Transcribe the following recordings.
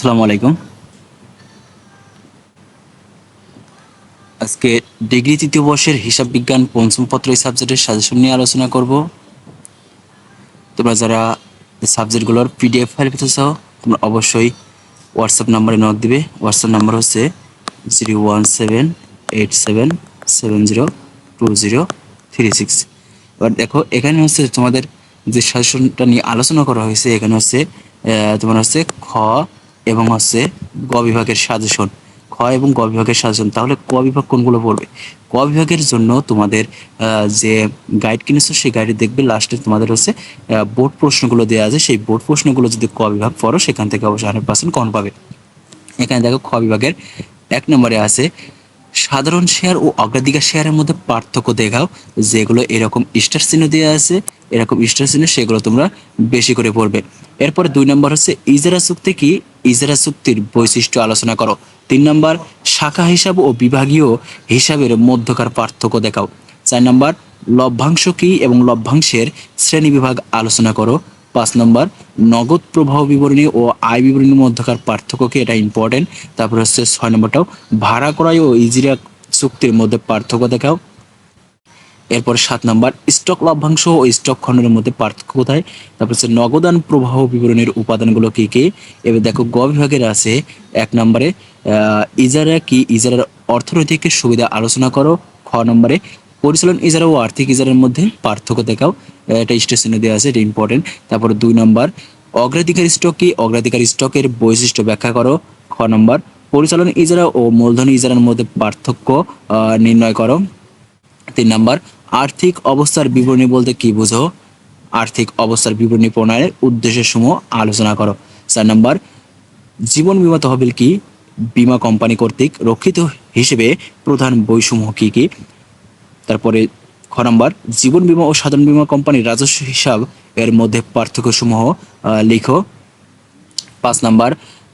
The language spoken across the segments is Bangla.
আসসালামু আলাইকুম। আজকে ডিগ্রি তৃতীয় বর্ষের হিসাব বিজ্ঞান পঞ্চম পত্র এই সাবজেক্টের সাজেশন নিয়ে আলোচনা করব। তোমরা যারা সাবজেক্টগুলোর পিডিএফ ফাইল পেতে চাও তোমরা অবশ্যই হোয়াটসঅ্যাপ নাম্বারে নক দিবে। হোয়াটসঅ্যাপ নাম্বার হচ্ছে 01787702036। এবার দেখো এখানে হচ্ছে তোমাদের যে সাজেশনটা নিয়ে আলোচনা করা হয়েছে, এখানে হচ্ছে তোমার হচ্ছে খ এবং হচ্ছে গ বিভাগের সাজেশন। খ এবং গ বিভাগের সাজেশন। তাহলে ক বিভাগ কোনগুলো পড়বে? ক বিভাগের জন্য তোমাদের যে গাইড কিনেছো সেই গাইডে দেখবে লাস্টে তোমাদের হচ্ছে বোর্ড প্রশ্নগুলো দেওয়া আছে। সেই বোর্ড প্রশ্নগুলো যদি ক বিভাগ পড়ো সেখান থেকে অবশ্যই 100% কমন পাবে। এখানে দেখো খ বিভাগের 1 নম্বরে আছে সাধারণ শেয়ার ও অগ্রাধিকার শেয়ারের মধ্যে পার্থক্য দেখাও। যেগুলো এরকম স্টার চিহ্ন দেওয়া আছে, এরকম স্টার চিহ্ন, সেগুলো তোমরা বেশি করে পড়বে। এরপরে 2 নম্বর হচ্ছে ইজারা চুক্তি কি, ইজারা চুক্তির বৈশিষ্ট্য আলোচনা করো। 3 নম্বর শাখা হিসাব ও বিভাগীয় হিসাবের মধ্যকার পার্থক্য দেখাও। 4 নম্বর লভ্যাংশ কি এবং লভ্যাংশের শ্রেণীবিভাগ আলোচনা করো। 5 নম্বর নগদ প্রবাহ বিবরণী ও আয় বিবরণীর মধ্যকার পার্থক্য কি, এটা ইম্পর্টেন্ট। তারপর হচ্ছে 6 নম্বরটাও ভাড়া ক্রয় ও ইজিরা চুক্তির মধ্যে পার্থক্য দেখাও। এরপর 7 নম্বর স্টক লভ্যাংশ ও স্টক খণ্ডের মধ্যে পার্থক্য কোথায়। তারপর হচ্ছে নগদান প্রবাহ বিবরণীর উপাদানগুলো কি কি। এবার দেখো গ বিভাগের আছে 1 নম্বরে ইজারা কি, ইজারার অর্থনৈতিক সুবিধা আলোচনা করো। খ নম্বরে পরিচালন ইজারা ও আর্থিক ইজারার মধ্যে পার্থক্য দেখাও। এটা স্টেশন দেওয়া আছে, এটা ইম্পর্টেন্ট। তারপর 2 নম্বর অগ্রাধিকার স্টক কি, অগ্রাধিকার স্টকের বৈশিষ্ট্য ব্যাখ্যা করো। খ নম্বর পরিচালন ইজারা ও মূলধনী ইজারার মধ্যে পার্থক্য নির্ণয় করো। 3 নম্বর আর্থিক অবস্থার বিবরণী বলতে কি বুঝো। আর্থিক অবস্থার বিবরণী প্রণয়নের উদ্দেশ্যসমূহ আলোচনা করো। 4 নম্বর জীবন বীমা তহবিল কি, বীমা কোম্পানি কর্তৃক রক্ষিত হিসেবে প্রধান বইসমূহ কি কি। তারপরে খ নম্বর জীবন বীমা ও সাধারণ বীমা কোম্পানির রাজস্ব হিসাব এর মধ্যে পার্থক্যসমূহ লিখো। 5 নম্বর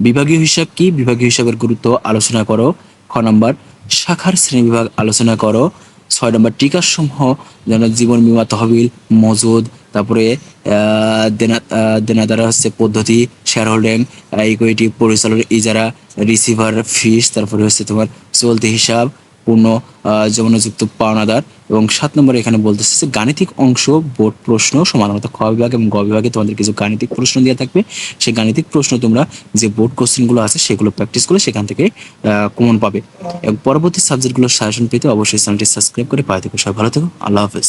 বিভাগীয় হিসাব কি, বিভাগীয় হিসাবের গুরুত্ব আলোচনা করো। খ নম্বর শাখার শ্রেণীবিভাগ আলোচনা করো। 6 নম্বর টিকার সমূহ যেন জীবন বীমা তহবিল, মজুদ, তারপরে দেনাদার হচ্ছে পদ্ধতি, শেয়ার হোল্ডিং, ইকুইটি, পরিচালন ইজারা, রিসিভার ফিস, তারপরে হচ্ছে তোমার চলতি হিসাব, পূর্ণ যৌনযুক্ত পাওনাদার। এবং 7 নম্বরে এখানে বলতেছে যে গাণিতিক অংশ বোর্ড প্রশ্ন সমাধান। খ বিভাগ এবং গ বিভাগে তোমাদের কিছু গাণিতিক প্রশ্ন দেওয়া থাকবে। সেই গাণিতিক প্রশ্ন তোমরা যে বোর্ড কোশ্চেনগুলো আছে সেগুলো প্র্যাকটিস করে সেখান থেকে কমন পাবে। এবং পরবর্তী সাবজেক্টগুলোর সাজেশন পেতে অবশ্যই চ্যানেলটি সাবস্ক্রাইব করে পাশে থেকো। সবাই ভালো থেকো। আল্লাহ হাফেজ।